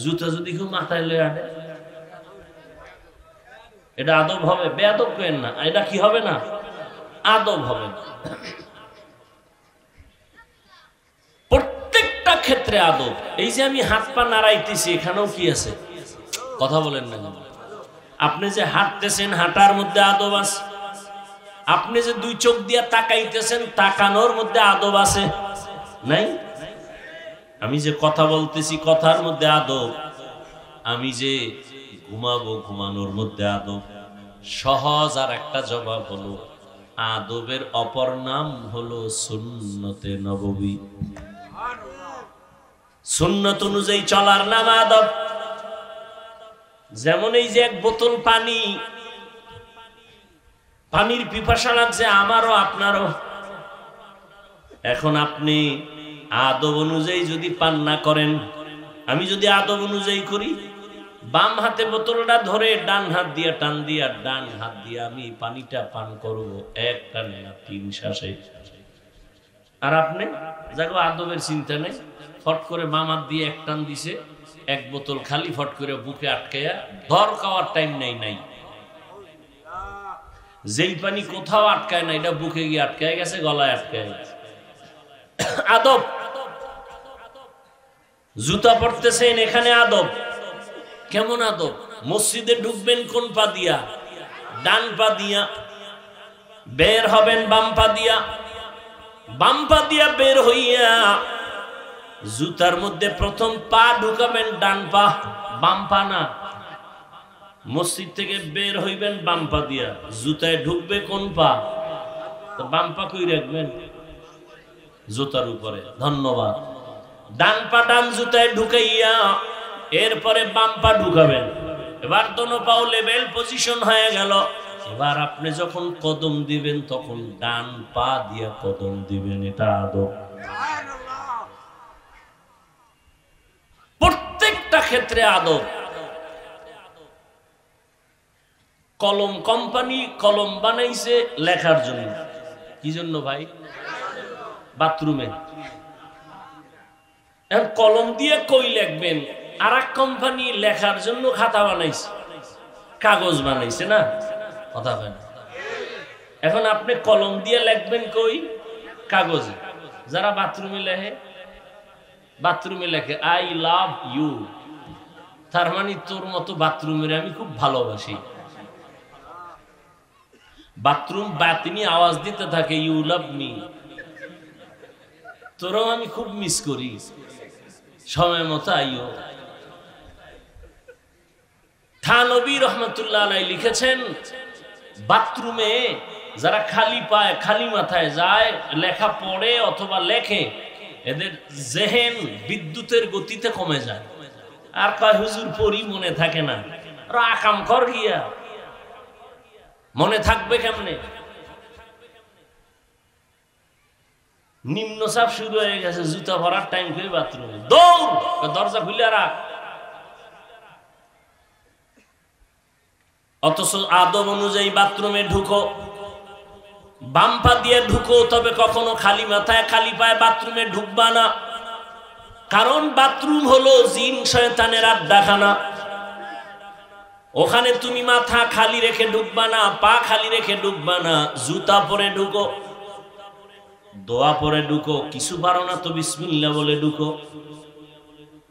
জুতা যদি কেউ মাথায় লয়ে আটে, এটা আদব হবে? বেয়াদব কেন না? এটা কি হবে না? আদব হবে। প্রত্যেকটা ক্ষেত্রে আদব। এই যে আমি হাত পা নাড়াইতেছি, এখানেও কি আছে? কথা বলেন না। আপনি যে হাঁটতেছেন, হাঁটার মধ্যে আদব আছে। আপনি যে দুই চোখ দিয়ে তাকাইতেছেন, তাকানোর মধ্যে আদব আছে নাই? আমি যে কথা বলতেছি, কথার মধ্যে আদব। আমি যে ঘুমাবো, ঘুমানোর মধ্যে আদব। সহজ আর একটা জবাব হলো, আদবের অপর নাম হলো সুন্নতে নববী। সুন্নত অনুযায়ী চলার নাম আদব। যেমন এই যে এক বোতল পানি, পানির পিপাসা লাগছে আমারও আপনারও। এখন আপনি আদব অনুযায়ী যদি পান না করেন, আমি যদি আদব অনুযায়ী করি, বাম হাতে বোতলটা ধরে ডান হাত দিয়ে টান দিয়া, ডান হাত দিয়ে আমি পানিটা পান করব, এক টানে না, 3 শ্বাসে। আর আপনি যাগো আদবের চিন্তা নেই, ফট করে বাম হাত দিয়ে এক টান দিছে, এক বোতল খালি, ফট করে বুকে আটকায়া, ধর খাওয়ার টাইম নাই। যেই পানি কোথাও আটকায় না, এটা বুকে গিয়ে আটকায় গেছে, গলায় আটকায় গেছে। আদব। জুতা পরতেছেন, এখানে আদব। কেমন আদব? মসজিদে ঢুকবেন কোন পা দিয়া? ডান পা দিয়া। বের হবেন বাম পা দিয়া। বাম পা দিয়া বের হইয়া জুতার মধ্যে প্রথম পা ঢুকাবেন ডান পা, বাম পা না। মসজিদ থেকে বের হইবেন বাম পা দিয়া, জুতায় ঢুকবে কোন পা? তো বাম পা কই রাখবেন? জুতার উপরে। ধন্যবাদ। ডান পা ডান জুতায় ঢুকাইয়া এরপরে বাম পা ঢুকাবেন। এবার দোনো পাও লেভেল পজিশন হয়ে গেল। এবার আপনি যখন কদম দিবেন তখন ডান পা দিয়া কদম দিবেন। এটা আদব। প্রত্যেকটা ক্ষেত্রে আদব। কলম কোম্পানি কলম বানাইছে লেখার জন্য। কি জন্য ভাই? বাথরুমে। এখন কলম দিয়ে কই লিখবেন? আর এক কোম্পানি লেখার জন্য খাতা বানাইছে, কাগজ বানাইছে না? কথা হয় না। এখন আপনি কলম দিয়ে লিখবেন কই? কাগজে। যারা বাথরুমে লেখে, বাথরুমে লেখে আই লাভ ইউ, তার মানে তোর মতো বাথরুমের আমি খুব ভালোবাসি। বাথরুম বাতিনি আওয়াজ দিতে থাকে ইউ লাভ মি, তোরও আমি খুব মিস করি, সময় মতো আইও। থানবী রহমতুল্লাহ আলাইহি লিখেছেন, বাথরুমে যারা খালি পায় খালি মাথায় যায় লেখা পড়ে অথবা লেখে, এদের জেহেন বিদ্যুতের গতিতে কমে যায়। আর কয় হুজুর পড়ি মনে থাকে না। আকাম কর গিয়া, মনে থাকবে কেমনে? নিম্নচাপ শুরু হয়ে গেছে, জুতা ভরার টাইম করে বাথরুমে দৌড়, দরজা খুলে রাখ। অথচ আদব অনুযায়ী বাথরুমে ঢুকো, বাম পা দিয়ে ঢুকো, তবে কখনো খালি মাথায় খালি পায়ে বাথরুমে ঢুকবা না। কারণ বাথরুম হলো জিন শয়তানের আড্ডাখানা। ওখানে তুমি মাথা খালি রেখে ঢুকবা না, পা খালি রেখে ঢুকবা না। জুতা পরে ঢুকো, দোয়া পরে ঢুকো, কিছু পারো না তো বিসমিল্লাহ বলে ঢুকো।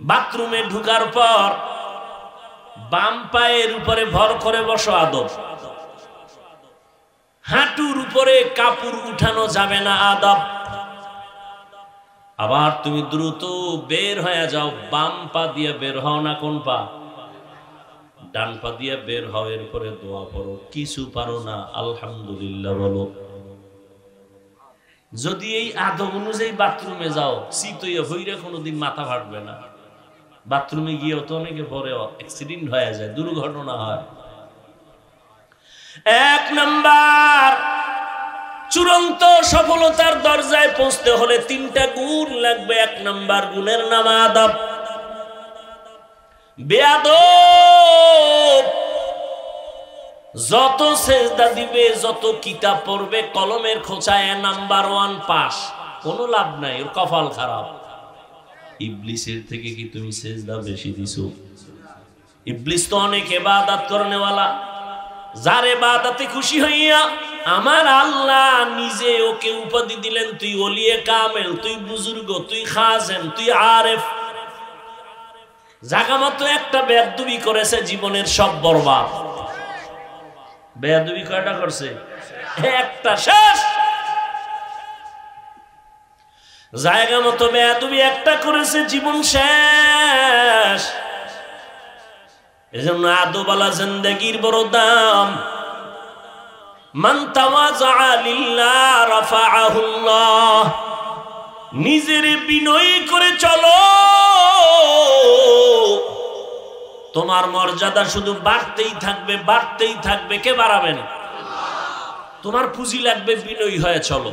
বাথরুমে ঢুকার পর বাম পায়ের উপরে ভর করে বসো, আদব। হাঁটুর উপরে কাপড় উঠানো যাবে না, আদব। আবার তুমি দ্রুত বের হয়ে যাও, বাম পা দিয়ে বের হও না কোন পা? ডান পা দিয়ে বের হও। এরপরে দোয়া পড়ো, কিছু পারো না আলহামদুলিল্লাহ বলো। যদি এই আদব অনুযায়ী বাথরুমে যাও, শীতইয়া হইরে কোনোদিন মাথা ফাটবে না। বাথরুমে গিয়েও তো অনেকে পরে অ্যাক্সিডেন্ট হয়ে যায়, দুর্ঘটনা হয়। এক নাম্বার, চূড়ান্ত সফলতার দরজায় পৌঁছতে হলে তিনটা গুণ লাগবে। এক নাম্বার গুণের নাম আদব। বেয়াদব যত সেজদা দিবে, যত কিতাব পড়বে, কলমের খোঁচায় নাম্বার 1 পাস, কোনো লাভ নাই, ওর কপাল খারাপ। ইবলিসের থেকে কি তুমি সেজদা বেশি দিছো? ইবলিস তো অনেক ইবাদত করনেওয়ালা, যার ইবাদতে খুশি হইয়া আমার আল্লাহ নিজে ওকে উপাধি দিলেন, তুই ওলিয়ে কামেল, তুই বুজুর্গ, তুই খাজেন, তুই আরেফ। জাগা মতো একটা বেয়াদবি করেছে, জীবনের সব বরবাদ। বেয়াদবি কয়টা করছে? একটা, শেষ। জায়গা মতো বেয়াদবি একটা করেছে, জীবন শেষ। এজন্য আদবওয়ালা জিন্দেগির বড় দাম। মান তাওয়াযা লিল্লাহ রাফাআহুল্লাহ। নিজের বিনয়ী করে চলো, তোমার মর্যাদা শুধু বাড়তেই থাকবে, বাড়তেই থাকবে। কে বাড়াবেন? তোমার পুঁজি লাগবে, বিনয়ী হয়ে চলো,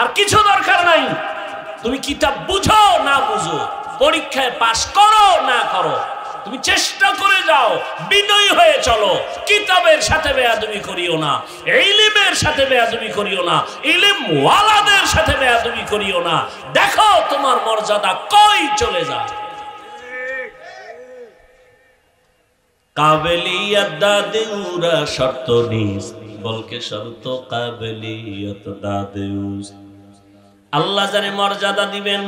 আর কিছু দরকার নাই। তুমি কিতাব বুঝো না বুঝো, পরীক্ষায় পাশ করো না করো, তুমি চেষ্টা করে যাও, বিনয়ী হয়ে চলো। কিতাবের সাথে বেয়াদবি করিও না, ইলমের সাথে বেয়াদবি করিও না, ইলম ওয়ালাদের সাথে বেয়াদবি করিও না। দেখো তোমার মর্যাদা কই চলে যায়। কাবেলিয়ত দাদেউরা শর্ত নিস, বলকে শর্ত কাবেলিয়ত দাদেউস। আল্লাহ যারে মর্যাদা দিবেন,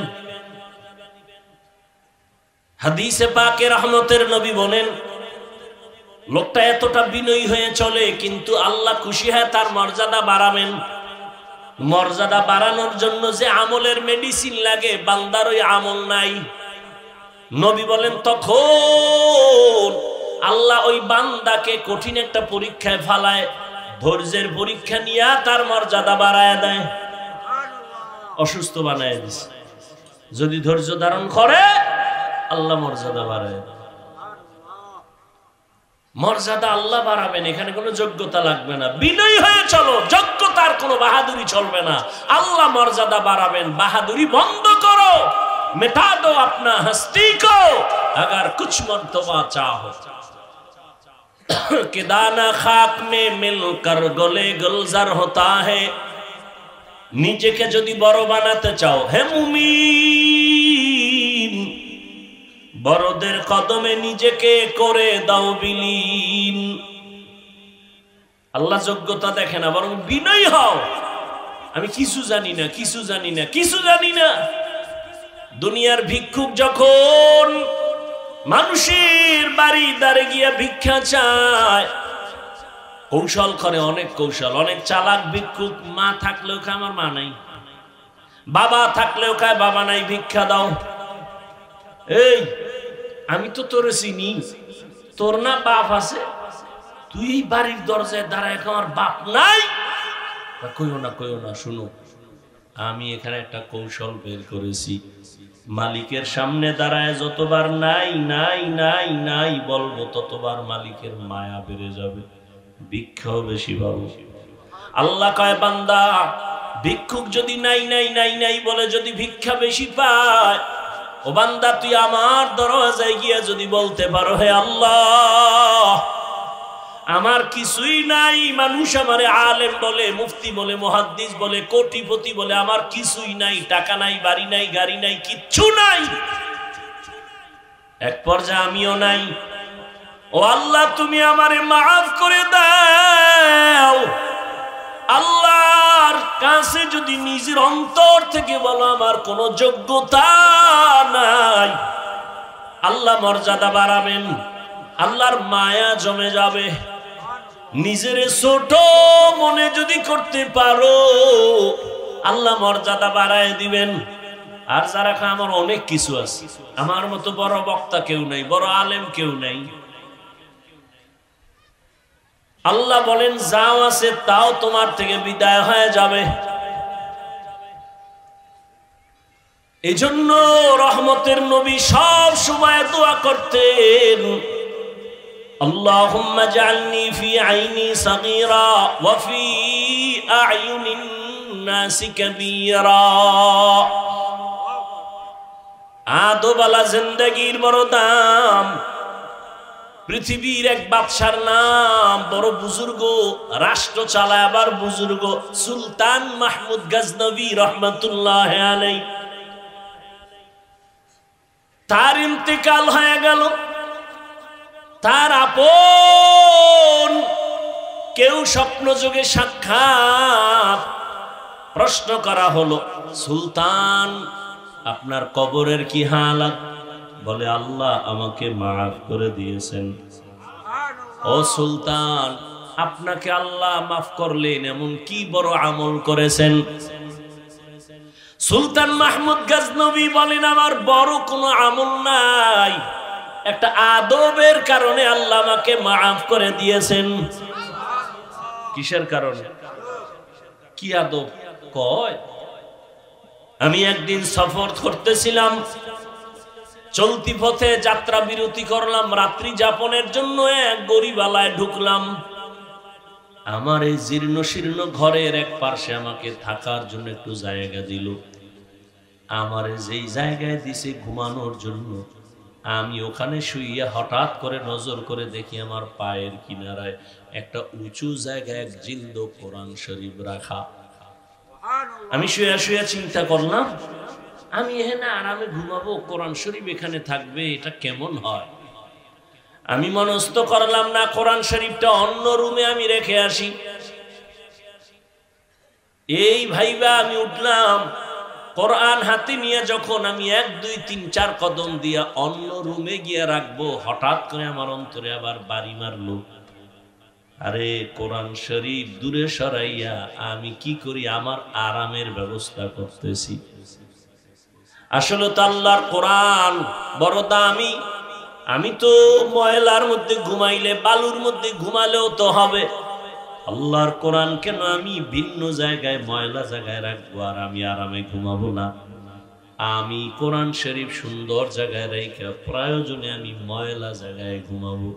হাদিসে পাকে রহমতের নবী বলেন, লোকটা এতটা বিনয়ী হয়ে চলে, কিন্তু আল্লাহ খুশি হয় তার মর্যাদা বাড়াবেন। মর্যাদা বাড়ানোর জন্য যে আমলের মেডিসিন লাগে, বান্দার ওই আমল নাই। নবী বলেন তখন আল্লাহ ওই বান্দাকে কঠিন একটা পরীক্ষায় ফালায়, ধৈর্যের পরীক্ষা নিয়ে তার মর্যাদা বাড়ায় দেয়, অসুস্থ বানায় দিছে। যদি ধৈর্য ধারণ করে আল্লাহ মর্যাদা বাড়ায়। মর্যাদা আল্লাহ বাড়াবেন, এখানে কোনো যোগ্যতা লাগবে না। বিনয়ী হয়ে চলো, যোগ্যতার কোনো বাহাদুরি চলবে না। আল্লাহ মর্যাদা বাড়াবেন, বাহাদুরি বন্ধ করো। मिटा दो अपना हस्ती को अगर कुछ मर्तबा चाहो कि दाना खाक में मिलकर गले गुलजार होता है। নিজেকে যদি বড় বানাতে চাও হে মুমিন, বড়দের কদমে নিজেকে করে দাও বিলীন। আল্লাহ যোগ্যতা দেখে না, বরং বিনয়ী হও। আমি কিছু জানি না, কিছু জানি না, কিছু জানি না। দুনিয়ার ভিক্ষুক যখন মানুষের বাড়ি দ্বারে গিয়া ভিক্ষা চায়, কৌশল করে, অনেক কৌশল। অনেক চালাক ভিক্ষুক, মা থাকলেও খায় আমার মা নাই, বাবা থাকলেও খায় বাবা নাই, ভিক্ষা দাও। এই আমি তো তোর চিনি, তোর না বাপ আছে, তুই এই বাড়ির দরজায় দাঁড়ায় আমার বাপ নাই। কইও না, কইও না, শুনো আমি এখানে একটা কৌশল বের করেছি। মালিকের সামনে দাঁড়ায় যতবার নাই নাই নাই নাই বলবো, ততবার মালিকের মায়া বেড়ে যাবে, ভিক্ষাও বেশি পাবো। আল্লাহ কয় বান্দা, ভিক্ষুক যদি নাই নাই নাই নাই বলে যদি ভিক্ষা বেশি পায়, ও বান্দা তুই আমার দরজায় গিয়া যদি বলতে পারো হে আল্লাহ আমার কিছুই নাই, মানুষ আমারে আলেম বলে, মুফতি বলে, মুহাদ্দিস বলে, কোটিপতি বলে, আমার কিছুই নাই, টাকা নাই, বাড়ি নাই, গাড়ি নাই, কিচ্ছু নাই, এক পর্যায়ে আমিও নাই। ও আল্লাহ তুমি আমারে মাফ করে দাও। আল্লাহর কাছে যদি নিজের অন্তর থেকে বলো আমার কোনো যোগ্যতা নাই, আল্লাহ মর্যাদা বাড়াবেন, আল্লাহর মায়া জমে যাবে। নিজের ছোট মনে যদি করতে পারো আল্লাহ মর্যাদা বাড়ায় দিবেন। আর যারা আমার অনেক কিছু আছে, আমার মতো বড় বক্তা কেউ নাই, বড় আলেম কেউ নাই, আল্লাহ বলেন যাও আছে তাও তোমার থেকে বিদায় হয়ে যাবে। এজন্য রহমতের নবী সব সময় দোয়া করতেন, আল্লাহুম্মা জাআলনি ফি আইনি সাগীরা ওয়া ফি আ'য়ুনিন নাসি কাবীরা। আদোবালা জিন্দেগীর বড় দাম। পৃথিবীর এক বাদশার নাম, বড় বুজুর্গ, রাষ্ট্র চালায় আবার বুজুর্গ, সুলতান মাহমুদ গজনবী রহমাতুল্লাহ আলাইহি। তার ইন্তেকাল হয়ে গেল। তার আপন কেউ স্বপ্নযোগে সাক্ষাৎ, প্রশ্ন করা হলো সুলতান আপনার কবরের কি হালাত? বলে আল্লাহ আমাকে মাফ করে দিয়েছেন। ও সুলতান আপনাকে আল্লাহ মাফ করলেন, এমন কি বড় আমল করেছেন? সুলতান মাহমুদ গজনবী বলেন আমার বড় কোনো আমল নাই, একটা আদবের কারণে আল্লাহ আমাকে মাফ করে দিয়েছেন। কিসের কারণে? কি আদব? কয় আমি একদিন সফর করতেছিলাম, চলতি পথে যাত্রা বিরতি করলাম, রাত্রি যাপনের জন্য এক গরিবালায় ঢুকলাম। আমার এই জীর্ণ শীর্ণ ঘরের এক পাশে আমাকে থাকার জন্য একটু জায়গা দিল। আমার যেই জায়গায় দিছে ঘুমানোর জন্য, আমি ওখানে শুইয়া হঠাৎ করে নজর করে দেখি আমার পায়ের কিনারায় একটা উঁচু জায়গায় এক জিন্দ কোরআন শরীফ রাখা। আমি শুয়ে শুয়ে চিন্তা করলাম, আমি এখানে আরামে ঘুমাবো, কোরআন শরীফ এখানে থাকবে, এটা কেমন হয়? আমি মনস্থ করলাম না, কোরআন শরীফটা অন্য রুমে আমি রেখে আসি। এই ভাইবা আমি উঠলাম, কোরআন হাতে নিয়ে যখন আমি 1 2 3 4 কদম দিয়া অন্য রুমে গিয়ে রাখবো, হঠাৎ করে আমার অন্তরে আবার বাড়ি মারলো, আরে কোরআন শরীফ দূরে সরাইয়া আমি কি করি, আমার আরামের ব্যবস্থা করতেছি। আসলে তো আল্লাহর কোরআন বড় দামি। আমি তো ময়লার মধ্যে ঘুমাইলে, বালুর মধ্যে ঘুমালেও তো হবে, আল্লাহর কোরআন কেন আমি ভিন্ন জায়গায় ময়লা জায়গায় রাখবো আর আমি আরামে ঘুমাবো না? আমি কোরআন শরীফ সুন্দর জায়গায় রেখে প্রয়োজনে আমি ময়লা জায়গায় ঘুমাবো।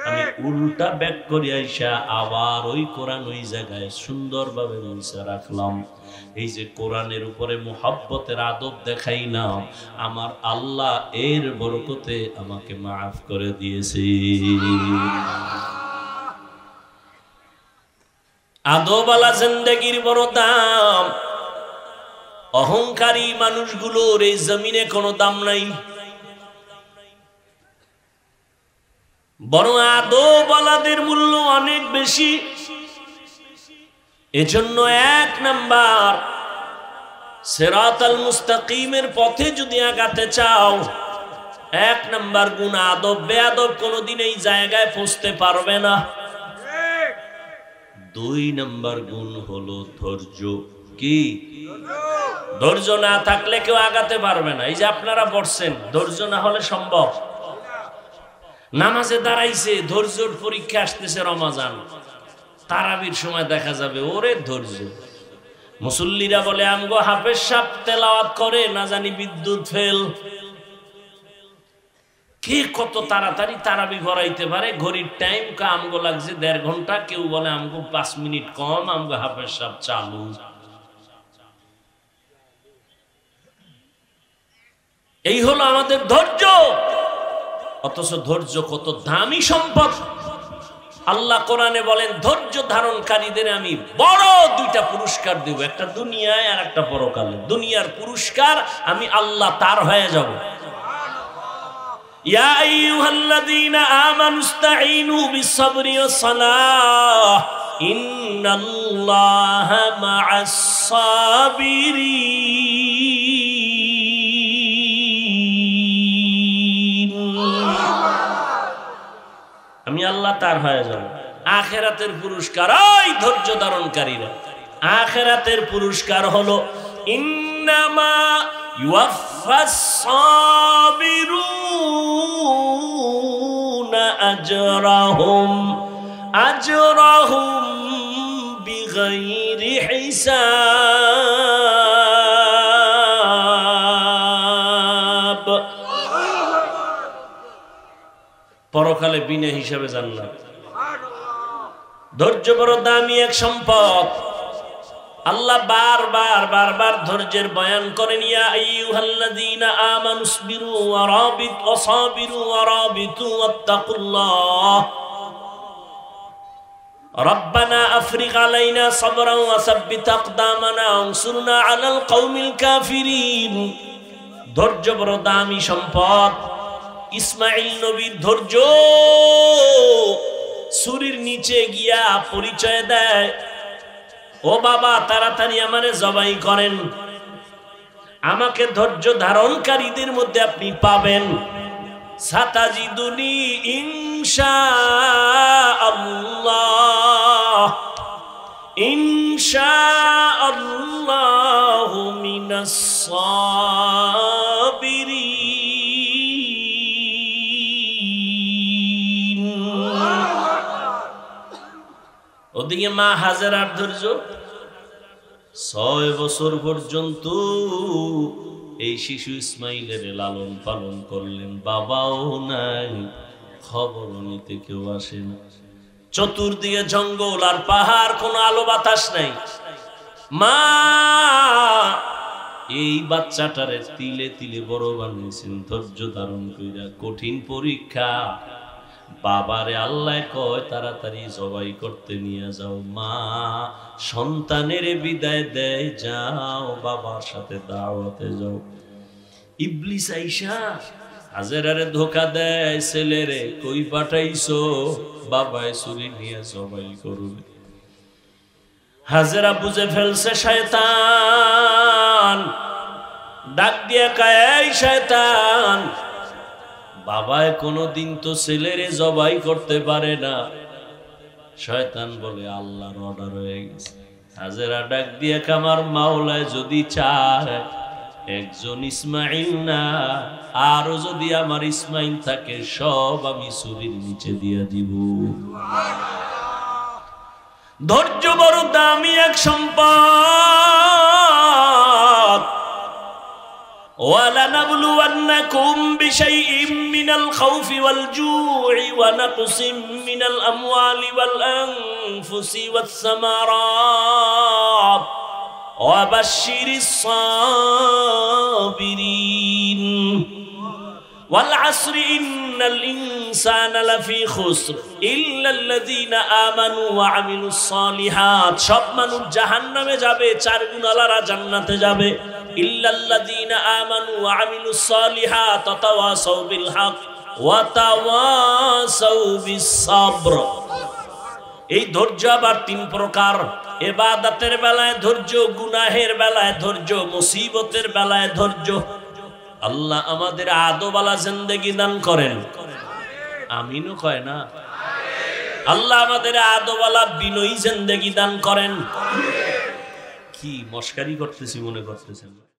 আমি উল্টা ব্যাক করে আইসা আবার ওই কোরআন ওই জায়গায় সুন্দরভাবে মুছে রাখলাম। এই যে কোরআনের উপরে মুহাব্বতের আদব দেখাই না, আমার আল্লাহ এর বরকতে আমাকে মাফ করে দিয়েছে। আদবওয়ালা জিন্দেগির বড় দাম। অহংকারী মানুষগুলোর এই জমিনে কোনো দাম নাই, বড় আদবওয়ালাদের মূল্য অনেক বেশি। এজন্য 1 নাম্বার, সিরাতাল মুস্তাকিমের পথে যদি আগাতে চাও, 1 নাম্বার গুণ আদব। বেয়াদব কোনোদিন এই জায়গায় পৌঁছতে পারবে না। 2 নাম্বার গুণ হলো ধৈর্য। কি? ধৈর্য না থাকলে কেউ আগাতে পারবে না। এই যে আপনারা বসছেন, ধৈর্য না হলে সম্ভব? নামাজে দাঁড়াইছে, ধৈর্যর পরীক্ষা আসতেছে, রমজান তারাবির সময় দেখা যাবে ওরে ধৈর্য। মুসল্লিরা বলে আমগো হাফেজ সাহেব তেলাওয়াত করে, না জানি বিদ্যুৎ ফেল। কে কত তাড়াতাড়ি তারাবি ভরাইতে পারে? ঘড়ির টাইম আমগো লাগছে 1.5 ঘন্টা, কেউ বলে আমগো 5 মিনিট কম, আমগো হাফেজ সাহেব চালু। এই হলো আমাদের ধৈর্য। অথচ ধৈর্য কত দামি সম্পদ। আল্লাহ কোরআনে বলেন, ধৈর্য ধারণকারীদের আমি বড় 2টা পুরস্কার দেব, একটা দুনিয়ায় আর একটা পরকালে। দুনিয়ার পুরস্কার আমি আল্লাহ তার হয়ে যাব। ইয়া আইয়ুহাল্লাযীনা আমানুস্তাঈনু বিস-সাবরি ওয়াস-সালাহ ইন্নাল্লাহা মা'আস-সাবিরিন। আমি আল্লাহ তার হয়ে যাব। আখিরাতের পুরস্কার ওই ধৈর্য ধারণকারীরা। আখিরাতের পুরস্কার হলো ইন্নামা ইউওয়াফাস-সাবিরুনা আজরাহুম বিগাইরি হিসাব। পরকালে বিনা হিসাবে জান্নাত। ধৈর্য বড় দামি এক সম্পদ। আল্লাহ বারবার ধৈর্যের বয়ান করেন। ইয়া আইয়ুহাল্লাযীনা আমানুসবিরু ওয়া সাবিরু ওয়া রাবিতু ওয়াত্তাকুল্লাহ রব্বানা আফরিগ আলাইনা সাবরান ওয়া সাব্বিত আকদামানা ওয়ানসুরনা আলাল কওমিল কাফিরিন। ধৈর্য বড় দামি সম্পদ। ইসমাঈল নবীর ধৈর্য, ছুরির নিচে গিয়া পরিচয় দেয়, ও বাবা তাড়াতাড়ি আমারে জবাই করেন, আমাকে ধৈর্য ধারণকারীদের মধ্যে আপনি পাবেন। সাতাজিদুনি ইনশাআল্লাহ ইনশাআল্লাহু মিনাস সাবিরিন। ওদিকে মা হাজেরার ধৈর্য 6 বছর পর্যন্ত এই শিশু ইসমাইলের লালন পালন করলেন। বাবাও নাই, খবর নিতে কেউ আসে না। চতুর্দিকে জঙ্গল আর পাহাড়, কোনো আলো বাতাস নাই। মা এই বাচ্চাটারে তিলে তিলে বড় বানিয়েছেন ধৈর্য ধারণ কইরা। কঠিন পরীক্ষা। বাবারে আল্লাহ কয় তাড়াতাড়ি জবাই করতে নিয়ে যাও। মা সন্তানের বিদায় দেয়, যাও বাবার সাথে দাওয়াতে যাও। ইবলিস আইসা হাজেরারে ধোকা দেয়, ছেলেরে কই পাঠাইছো? বাবায় ছুরি নিয়ে জবাই করবে। হাজেরা বুঝে ফেলছে শয়তান ডাক দিয়া কয়, এই শয়তান, বাবায় কোনোদিন তো ছেলেরে জবাই করতে পারে না। শয়তান বলে, আল্লাহর অর্ডার হয়ে গেছে। হাজেরা ডাক দিয়ে আমার মাওলায় যদি চায় একজন ইসমাইল না, আরো যদি আমার ইসমাইল থাকে সব আমি ছুরির নিচে দিয়ে দিব। ধৈর্য বড় দামি এক সম্পদ। وَلَنَبْلُوَنَّكُمْ بِشَيْءٍ مِّنَ الْخَوْفِ وَالْجُوعِ وَنَقْصٍ مِّنَ الْأَمْوَالِ وَالْأَنفُسِ وَالثَّمَرَاتِ وَبَشِّرِ الصَّابِرِينَ وَالْعَصْرِ إِنَّ الْإِنسَانَ لَفِي خُسْرٍ إِلَّا الَّذِينَ آمَنُوا وَعَمِلُوا الصَّالِحَاتِ। সব মানুষ জাহান্নামে যাবে, চার গুণালারা জান্নাতে যাবে। ইল্লাল্লাযীনা আমানু ওয়া আমিলুস সালিহাত ওয়া তাওয়াসাউ বিল হক ওয়া তাওয়াসাউ বিস সাবর। এই ধৈর্য আবার তিন প্রকার। ইবাদতের বেলায় ধৈর্য, গুনাহের বেলায় ধৈর্য, মুসিবতের বেলায় ধৈর্য। আল্লাহ আমাদের আদওয়ালা জিন্দেগি দান করেন, আমিনও কয় না। আল্লাহ আমাদের আদওয়ালা বিনয়ী জিন্দেগি দান করেন। কি মস্কারি করতেছি মনে করতেছেন?